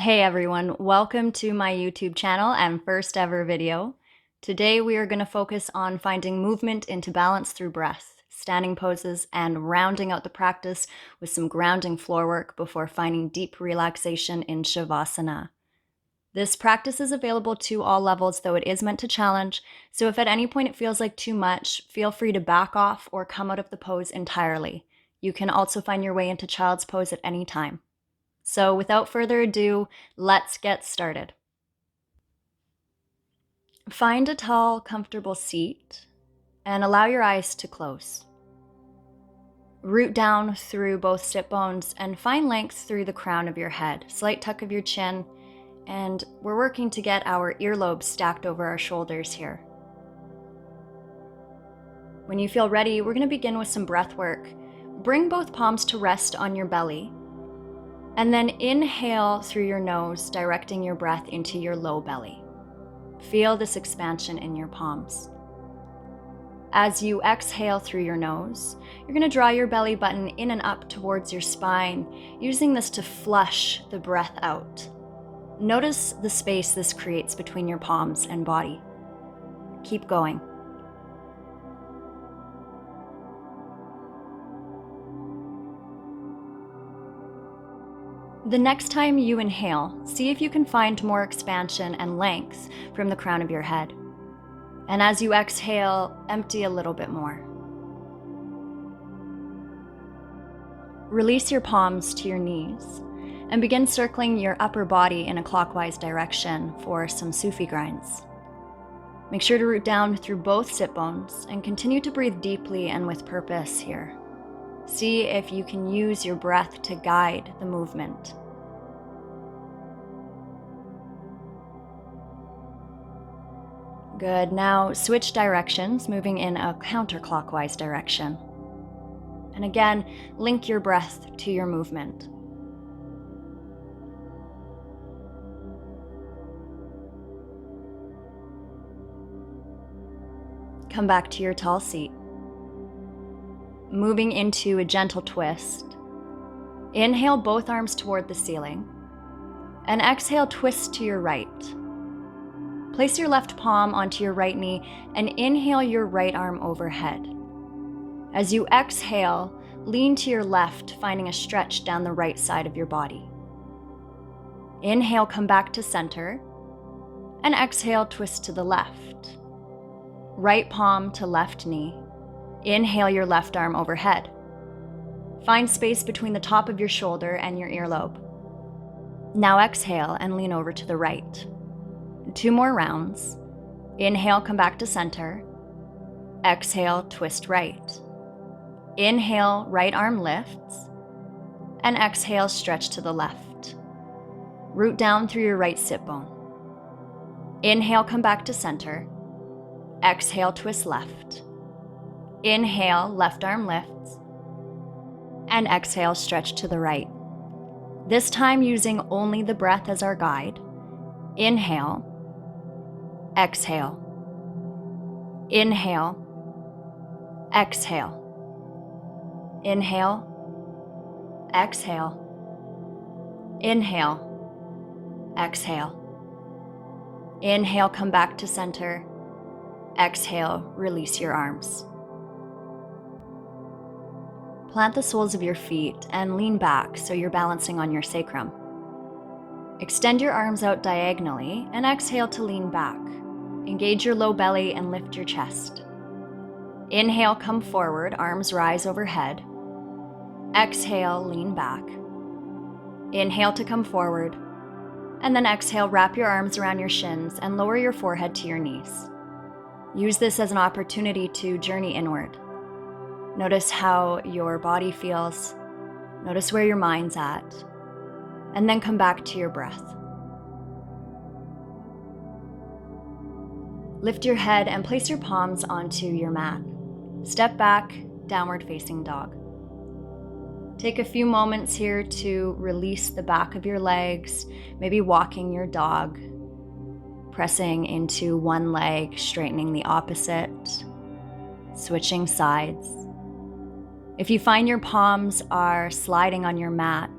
Hey everyone, welcome to my YouTube channel and first ever video. Today we are going to focus on finding movement into balance through breath, standing poses, and rounding out the practice with some grounding floor work before finding deep relaxation in Shavasana. This practice is available to all levels, though it is meant to challenge, so if at any point it feels like too much, feel free to back off or come out of the pose entirely. You can also find your way into child's pose at any time. So without further ado, let's get started. Find a tall, comfortable seat and allow your eyes to close. Root down through both sit bones and find length through the crown of your head, slight tuck of your chin, and we're working to get our earlobes stacked over our shoulders here. When you feel ready, we're going to begin with some breath work. Bring both palms to rest on your belly. And then inhale through your nose, directing your breath into your low belly. Feel this expansion in your palms. As you exhale through your nose, you're going to draw your belly button in and up towards your spine, using this to flush the breath out. Notice the space this creates between your palms and body. Keep going. The next time you inhale, see if you can find more expansion and length from the crown of your head. And as you exhale, empty a little bit more. Release your palms to your knees and begin circling your upper body in a clockwise direction for some Sufi grinds. Make sure to root down through both sit bones and continue to breathe deeply and with purpose here. See if you can use your breath to guide the movement. Good. Now switch directions, moving in a counterclockwise direction. And again, link your breath to your movement. Come back to your tall seat. Moving into a gentle twist. Inhale both arms toward the ceiling. And exhale, twist to your right. Place your left palm onto your right knee and inhale your right arm overhead. As you exhale, lean to your left, finding a stretch down the right side of your body. Inhale, come back to center. And exhale, twist to the left. Right palm to left knee. Inhale your left arm overhead. Find space between the top of your shoulder and your earlobe. Now exhale and lean over to the right. 2 more rounds. Inhale, come back to center. Exhale, twist right. Inhale, right arm lifts. And exhale, stretch to the left. Root down through your right sit bone. Inhale, come back to center. Exhale, twist left. Inhale, left arm lifts. And exhale, stretch to the right. This time using only the breath as our guide. Inhale. Exhale. Inhale. Exhale. Inhale. Exhale. Inhale. Exhale. Inhale, come back to center. Exhale, release your arms. Plant the soles of your feet and lean back so you're balancing on your sacrum. Extend your arms out diagonally and exhale to lean back. Engage your low belly and lift your chest. Inhale, come forward, arms rise overhead. Exhale, lean back. Inhale to come forward. And then exhale, wrap your arms around your shins and lower your forehead to your knees. Use this as an opportunity to journey inward. Notice how your body feels. Notice where your mind's at. And then come back to your breath. Lift your head and place your palms onto your mat. Step back, downward facing dog. Take a few moments here to release the back of your legs, maybe walking your dog, pressing into one leg, straightening the opposite, switching sides. If you find your palms are sliding on your mat,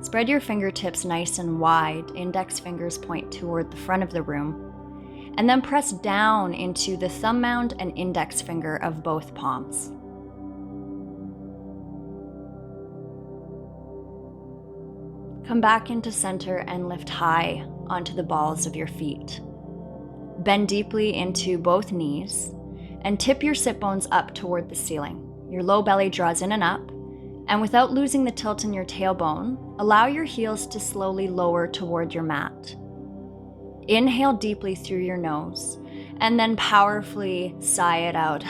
spread your fingertips nice and wide, index fingers point toward the front of the room, and then press down into the thumb mound and index finger of both palms. Come back into center and lift high onto the balls of your feet. Bend deeply into both knees and tip your sit bones up toward the ceiling. Your low belly draws in and up, and without losing the tilt in your tailbone, allow your heels to slowly lower toward your mat. Inhale deeply through your nose, and then powerfully sigh it out.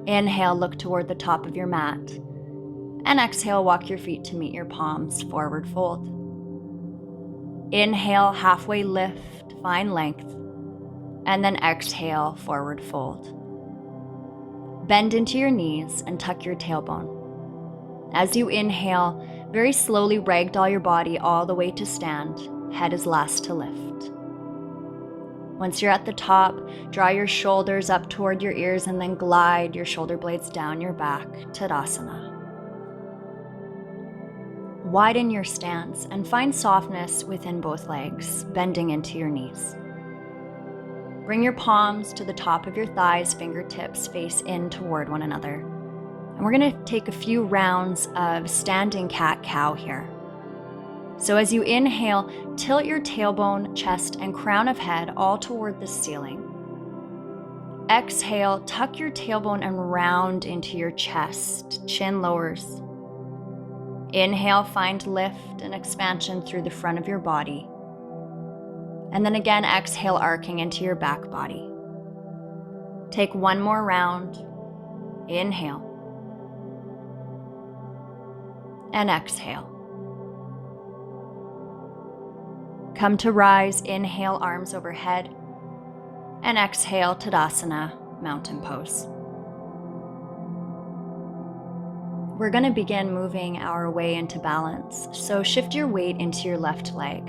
Inhale, look toward the top of your mat, and exhale, walk your feet to meet your palms, forward fold. Inhale, halfway lift, find length, and then exhale, forward fold. Bend into your knees and tuck your tailbone. As you inhale, very slowly ragdoll your body all the way to stand. Head is last to lift. Once you're at the top, draw your shoulders up toward your ears and then glide your shoulder blades down your back, Tadasana. Widen your stance and find softness within both legs, bending into your knees. Bring your palms to the top of your thighs, fingertips face in toward one another. And we're going to take a few rounds of standing cat-cow here. So as you inhale, tilt your tailbone, chest, and crown of head all toward the ceiling. Exhale, tuck your tailbone and round into your chest, chin lowers. Inhale, find lift and expansion through the front of your body. And then again, exhale, arcing into your back body. Take one more round. Inhale. And exhale. Come to rise, inhale, arms overhead. And exhale, Tadasana, mountain pose. We're going to begin moving our way into balance, so shift your weight into your left leg.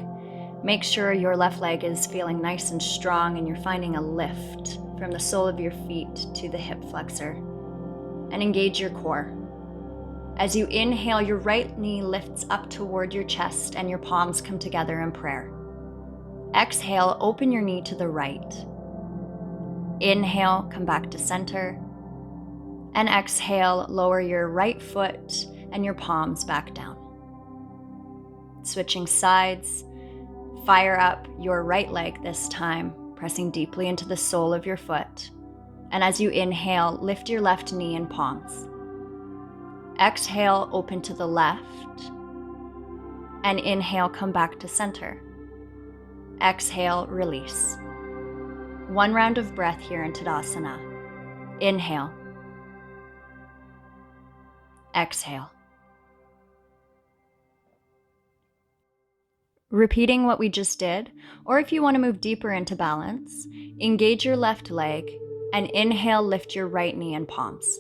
Make sure your left leg is feeling nice and strong and you're finding a lift from the sole of your feet to the hip flexor. And engage your core. As you inhale, your right knee lifts up toward your chest and your palms come together in prayer. Exhale, open your knee to the right. Inhale, come back to center. And exhale, lower your right foot and your palms back down. Switching sides. Fire up your right leg this time, pressing deeply into the sole of your foot. And as you inhale, lift your left knee and palms. Exhale, open to the left. And inhale, come back to center. Exhale, release. One round of breath here in Tadasana. Inhale. Exhale. Repeating what we just did, or if you want to move deeper into balance, engage your left leg and inhale, lift your right knee and palms.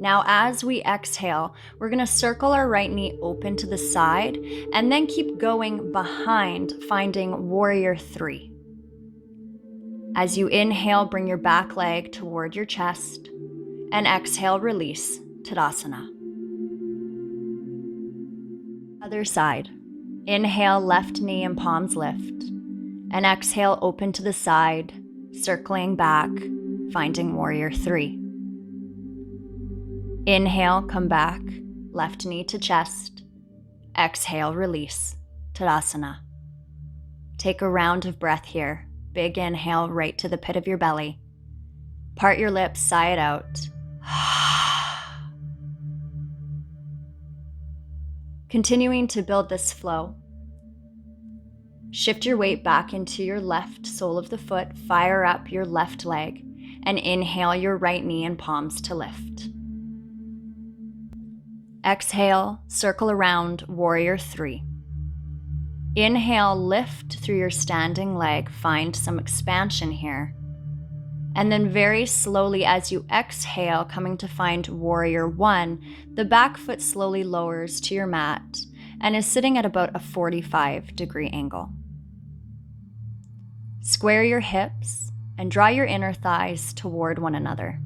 Now, as we exhale, we're going to circle our right knee open to the side and then keep going behind, finding warrior 3. As you inhale, bring your back leg toward your chest and exhale, release, Tadasana. Other side. Inhale, left knee and palms lift. And exhale, open to the side, circling back, finding warrior 3. Inhale, come back, left knee to chest. Exhale, release, Tadasana. Take a round of breath here. Big inhale right to the pit of your belly. Part your lips, sigh it out. Continuing to build this flow. Shift your weight back into your left sole of the foot, fire up your left leg, and inhale your right knee and palms to lift. Exhale, circle around, warrior 3. Inhale, lift through your standing leg, find some expansion here. And then very slowly as you exhale, coming to find warrior 1, the back foot slowly lowers to your mat and is sitting at about a 45-degree angle. Square your hips and draw your inner thighs toward one another.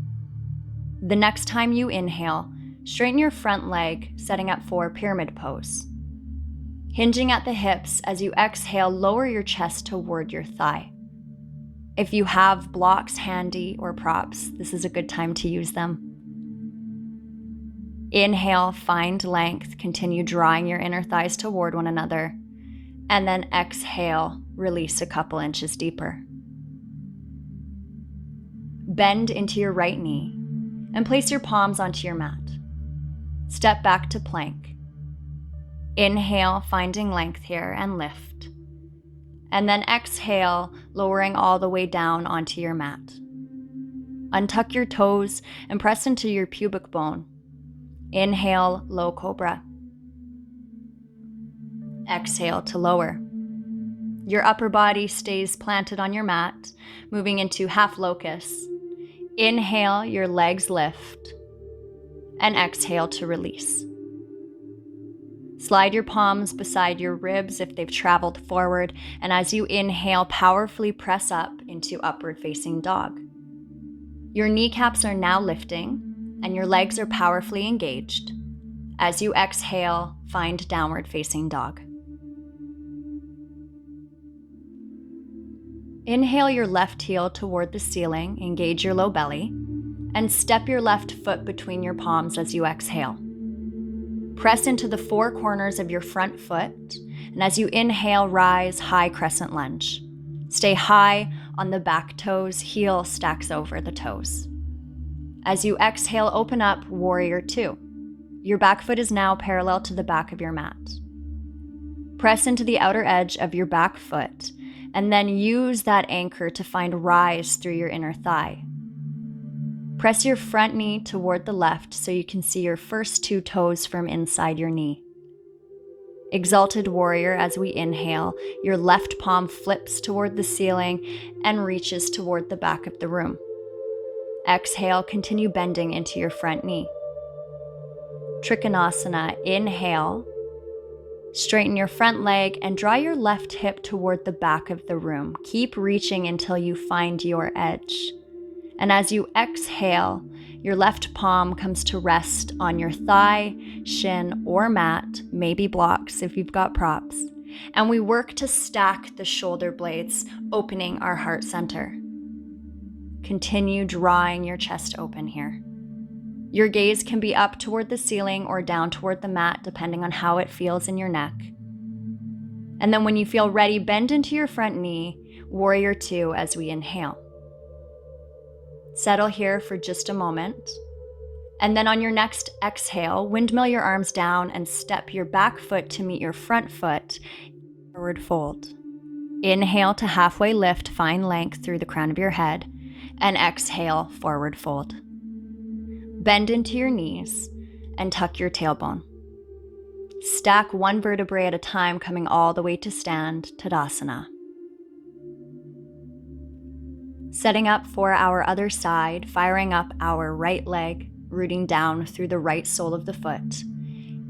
The next time you inhale, straighten your front leg, setting up for pyramid pose. Hinging at the hips, as you exhale, lower your chest toward your thigh. If you have blocks handy or props, this is a good time to use them. Inhale, find length, continue drawing your inner thighs toward one another, and then exhale, release a couple inches deeper. Bend into your right knee and place your palms onto your mat. Step back to plank. Inhale, finding length here, and lift. And then exhale, lowering all the way down onto your mat. Untuck your toes and press into your pubic bone. Inhale, low cobra. Exhale to lower. Your upper body stays planted on your mat, moving into half locust. Inhale, your legs lift, and exhale to release. Slide your palms beside your ribs if they've traveled forward, and as you inhale, powerfully press up into upward facing dog. Your kneecaps are now lifting, and your legs are powerfully engaged. As you exhale, find downward facing dog. Inhale your left heel toward the ceiling, engage your low belly, and step your left foot between your palms as you exhale. Press into the four corners of your front foot, and as you inhale, rise, high crescent lunge. Stay high on the back toes, heel stacks over the toes. As you exhale, open up, warrior two. Your back foot is now parallel to the back of your mat. Press into the outer edge of your back foot, and then use that anchor to find rise through your inner thigh. Press your front knee toward the left so you can see your first two toes from inside your knee. Exalted warrior, as we inhale, your left palm flips toward the ceiling and reaches toward the back of the room. Exhale, continue bending into your front knee. Trikonasana, inhale. Straighten your front leg and draw your left hip toward the back of the room. Keep reaching until you find your edge. And as you exhale, your left palm comes to rest on your thigh, shin, or mat, maybe blocks if you've got props. And we work to stack the shoulder blades, opening our heart center. Continue drawing your chest open here. Your gaze can be up toward the ceiling or down toward the mat, depending on how it feels in your neck. And then when you feel ready, bend into your front knee, warrior two, as we inhale. Settle here for just a moment. And then on your next exhale, windmill your arms down and step your back foot to meet your front foot, forward fold. Inhale to halfway lift, find length through the crown of your head, and exhale, forward fold. Bend into your knees and tuck your tailbone. Stack one vertebrae at a time, coming all the way to stand, Tadasana. Setting up for our other side, firing up our right leg, rooting down through the right sole of the foot.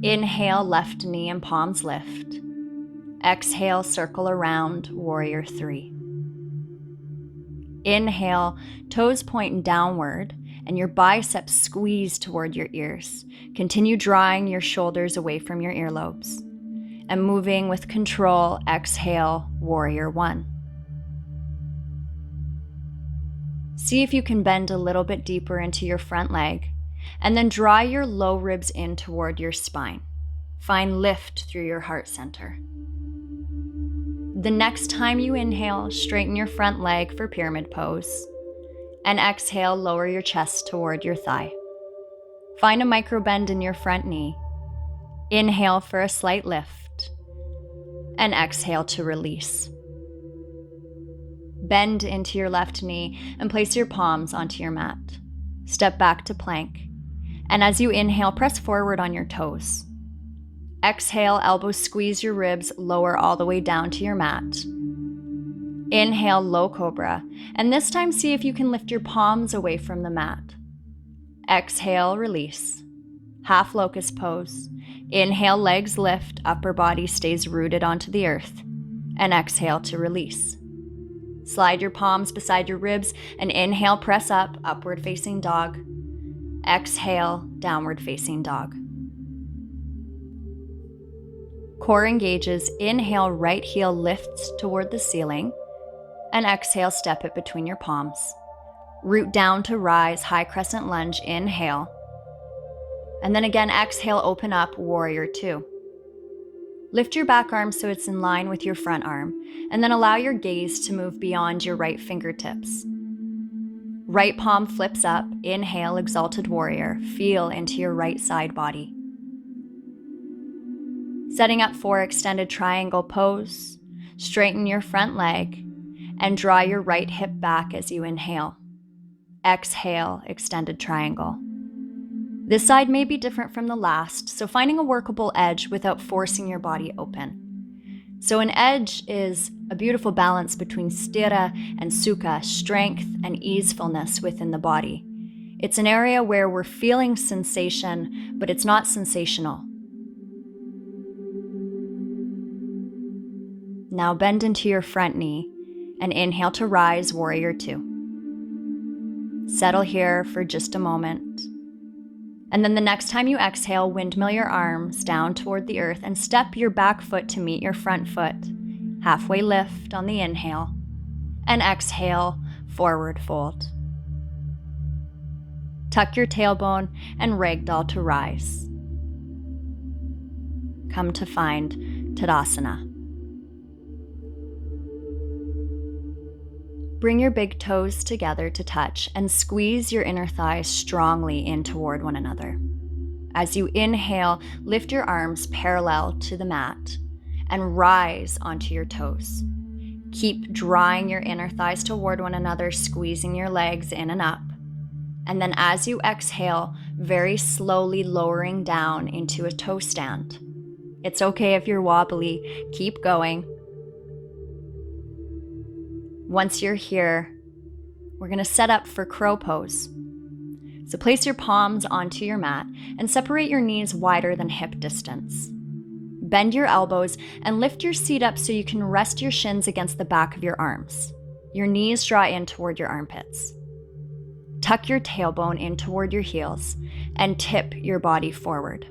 Inhale, left knee and palms lift. Exhale, circle around, warrior three. Inhale, toes point downward, and your biceps squeeze toward your ears. Continue drawing your shoulders away from your earlobes. And moving with control, exhale, warrior one. See if you can bend a little bit deeper into your front leg, and then draw your low ribs in toward your spine. Find lift through your heart center. The next time you inhale, straighten your front leg for pyramid pose. And exhale, lower your chest toward your thigh. Find a micro bend in your front knee. Inhale for a slight lift. And exhale to release. Bend into your left knee and place your palms onto your mat. Step back to plank. And as you inhale, press forward on your toes. Exhale, elbows squeeze your ribs, lower all the way down to your mat. Inhale, low cobra, and this time see if you can lift your palms away from the mat. Exhale, release. Half locust pose. Inhale, legs lift, upper body stays rooted onto the earth. And exhale to release. Slide your palms beside your ribs and inhale, press up, upward facing dog. Exhale, downward facing dog. Core engages. Inhale, right heel lifts toward the ceiling. And exhale, step it between your palms. Root down to rise, high crescent lunge, inhale. And then again, exhale, open up, warrior two. Lift your back arm so it's in line with your front arm, and then allow your gaze to move beyond your right fingertips. Right palm flips up, inhale, exalted warrior, feel into your right side body. Setting up for extended triangle pose, straighten your front leg, and draw your right hip back as you inhale. Exhale, extended triangle. This side may be different from the last, so finding a workable edge without forcing your body open. So an edge is a beautiful balance between sthira and sukha, strength and easefulness within the body. It's an area where we're feeling sensation, but it's not sensational. Now bend into your front knee and inhale to rise, warrior two. Settle here for just a moment. And then the next time you exhale, windmill your arms down toward the earth and step your back foot to meet your front foot. Halfway lift on the inhale. And exhale, forward fold. Tuck your tailbone and ragdoll to rise. Come to find Tadasana. Bring your big toes together to touch and squeeze your inner thighs strongly in toward one another. As you inhale, lift your arms parallel to the mat and rise onto your toes. Keep drawing your inner thighs toward one another, squeezing your legs in and up. And then as you exhale, very slowly lowering down into a toe stand. It's okay if you're wobbly, keep going. Once you're here, we're going to set up for crow pose. So place your palms onto your mat and separate your knees wider than hip distance. Bend your elbows and lift your seat up so you can rest your shins against the back of your arms. Your knees draw in toward your armpits. Tuck your tailbone in toward your heels and tip your body forward.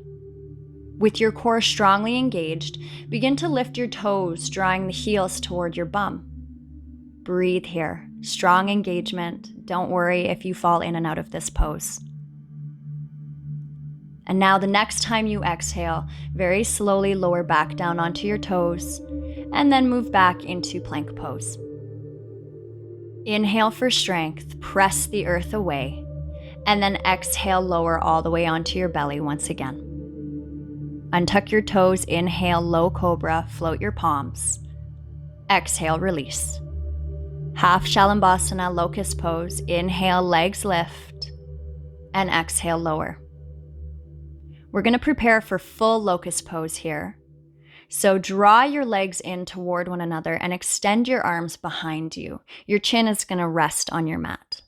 With your core strongly engaged, begin to lift your toes, drawing the heels toward your bum. Breathe here. Strong engagement. Don't worry if you fall in and out of this pose. And now the next time you exhale, very slowly lower back down onto your toes and then move back into plank pose. Inhale for strength, press the earth away, and then exhale, lower all the way onto your belly once again. Untuck your toes, inhale, low cobra, float your palms. Exhale, release. Half Shalambhasana, locust pose. Inhale, legs lift, and exhale, lower. We're going to prepare for full locust pose here. So draw your legs in toward one another and extend your arms behind you. Your chin is going to rest on your mat.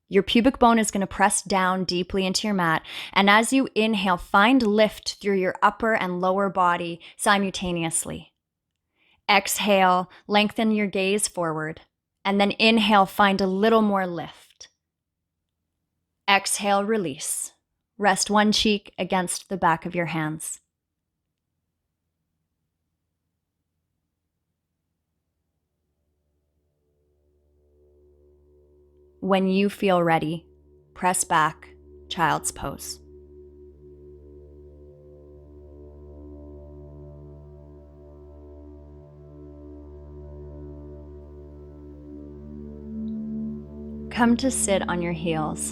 Your pubic bone is going to press down deeply into your mat. And as you inhale, find lift through your upper and lower body simultaneously. Exhale, lengthen your gaze forward. And then inhale, find a little more lift. Exhale, release. Rest one cheek against the back of your hands. When you feel ready, press back, child's pose. Come to sit on your heels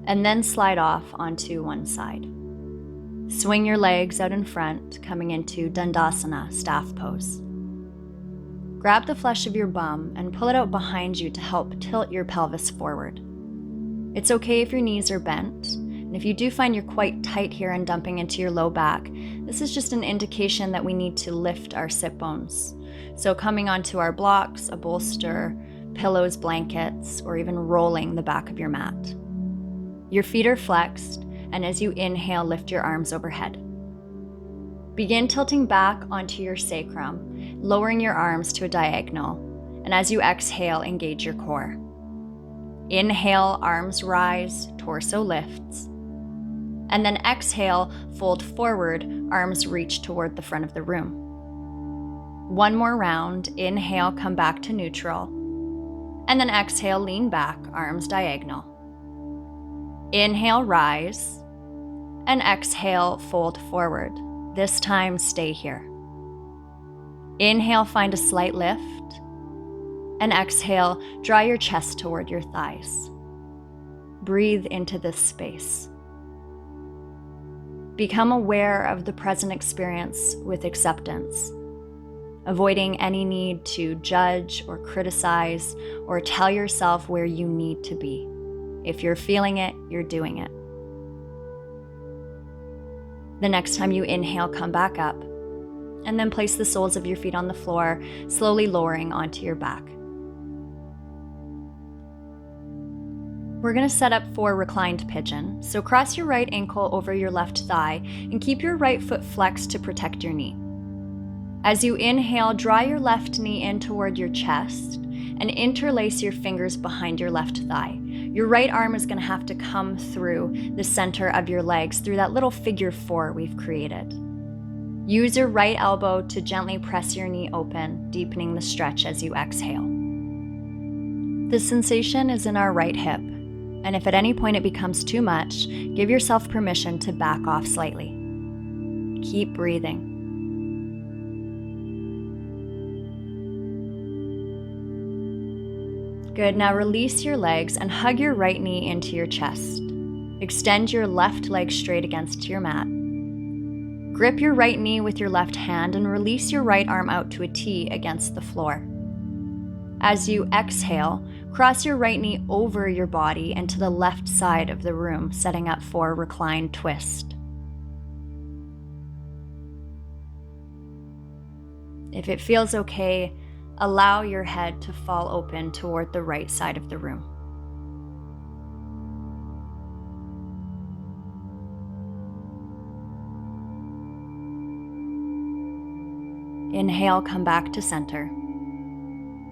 and then slide off onto one side. Swing your legs out in front, coming into Dandasana, staff pose. Grab the flesh of your bum and pull it out behind you to help tilt your pelvis forward. It's okay if your knees are bent, and if you do find you're quite tight here and dumping into your low back, this is just an indication that we need to lift our sit bones. So coming onto our blocks, a bolster, pillows, blankets, or even rolling the back of your mat. Your feet are flexed, and as you inhale, lift your arms overhead. Begin tilting back onto your sacrum, lowering your arms to a diagonal, and as you exhale, engage your core. Inhale, arms rise, torso lifts. And then exhale, fold forward, arms reach toward the front of the room. One more round. Inhale, come back to neutral. And then exhale, lean back, arms diagonal. Inhale, rise. And exhale, fold forward. This time, stay here. Inhale, find a slight lift. And exhale, draw your chest toward your thighs. Breathe into this space. Become aware of the present experience with acceptance, avoiding any need to judge or criticize or tell yourself where you need to be. If you're feeling it, you're doing it. The next time you inhale, come back up, and then place the soles of your feet on the floor, slowly lowering onto your back. We're going to set up for reclined pigeon, so cross your right ankle over your left thigh and keep your right foot flexed to protect your knee. As you inhale, draw your left knee in toward your chest and interlace your fingers behind your left thigh. Your right arm is going to have to come through the center of your legs through that little figure 4 we've created. Use your right elbow to gently press your knee open, deepening the stretch as you exhale. The sensation is in our right hip, and if at any point it becomes too much, give yourself permission to back off slightly. Keep breathing. Good, now release your legs and hug your right knee into your chest. Extend your left leg straight against your mat. Grip your right knee with your left hand and release your right arm out to a T against the floor. As you exhale, cross your right knee over your body and to the left side of the room, setting up for reclined twist. If it feels okay, allow your head to fall open toward the right side of the room. Inhale, come back to center.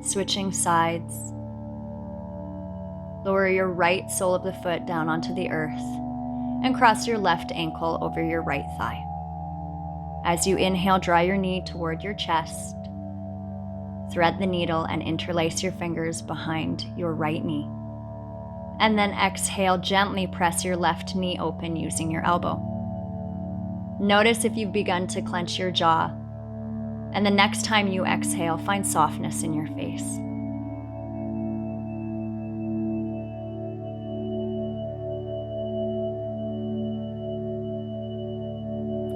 Switching sides. Lower your right sole of the foot down onto the earth and cross your left ankle over your right thigh. As you inhale, draw your knee toward your chest. Thread the needle and interlace your fingers behind your right knee. And then exhale, gently press your left knee open using your elbow. Notice if you've begun to clench your jaw. And the next time you exhale, find softness in your face.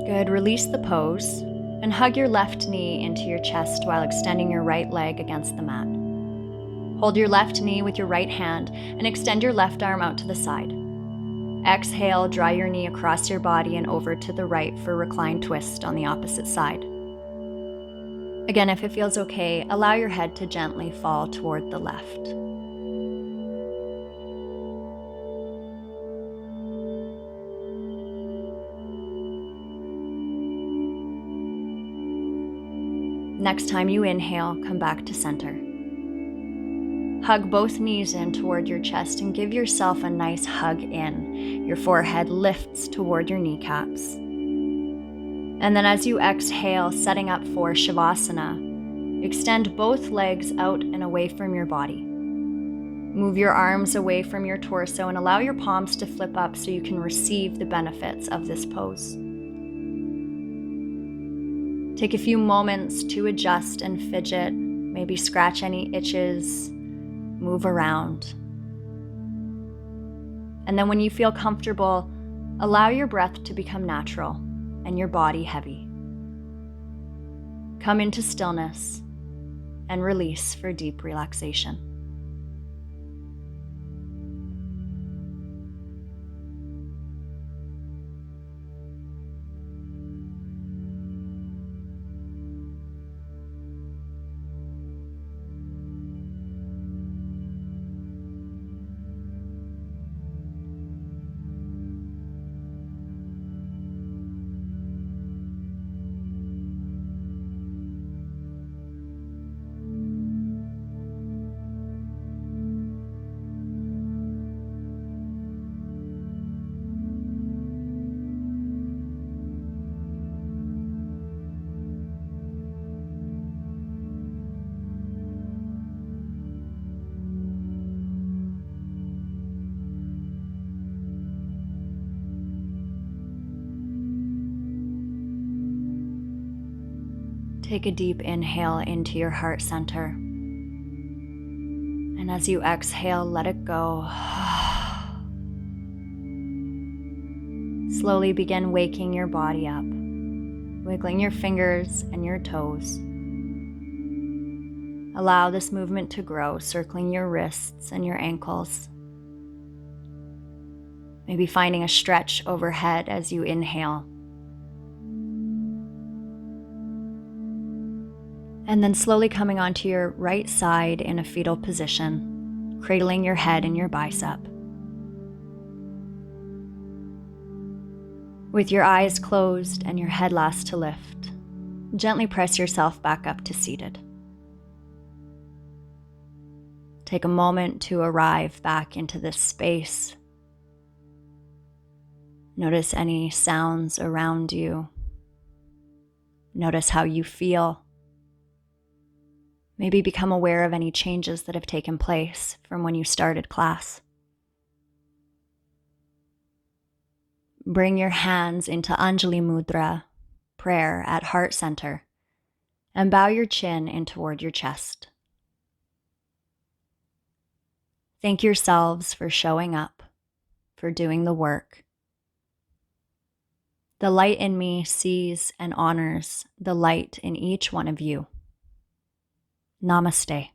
Good, release the pose and hug your left knee into your chest while extending your right leg against the mat. Hold your left knee with your right hand and extend your left arm out to the side. Exhale, draw your knee across your body and over to the right for reclined twist on the opposite side. Again, if it feels okay, allow your head to gently fall toward the left. Next time you inhale, come back to center. Hug both knees in toward your chest and give yourself a nice hug in. Your forehead lifts toward your kneecaps. And then as you exhale, setting up for Shavasana, extend both legs out and away from your body. Move your arms away from your torso and allow your palms to flip up so you can receive the benefits of this pose. Take a few moments to adjust and fidget, maybe scratch any itches, move around. And then when you feel comfortable, allow your breath to become natural and your body heavy. Come into stillness and release for deep relaxation. Take a deep inhale into your heart center. And as you exhale, let it go. Slowly begin waking your body up, wiggling your fingers and your toes. Allow this movement to grow, circling your wrists and your ankles. Maybe finding a stretch overhead as you inhale. And then slowly coming onto your right side in a fetal position, cradling your head in your bicep. With your eyes closed and your head last to lift, gently press yourself back up to seated. Take a moment to arrive back into this space. Notice any sounds around you. Notice how you feel. Maybe become aware of any changes that have taken place from when you started class. Bring your hands into Anjali Mudra, prayer at heart center, and bow your chin in toward your chest. Thank yourselves for showing up, for doing the work. The light in me sees and honors the light in each one of you. Namaste.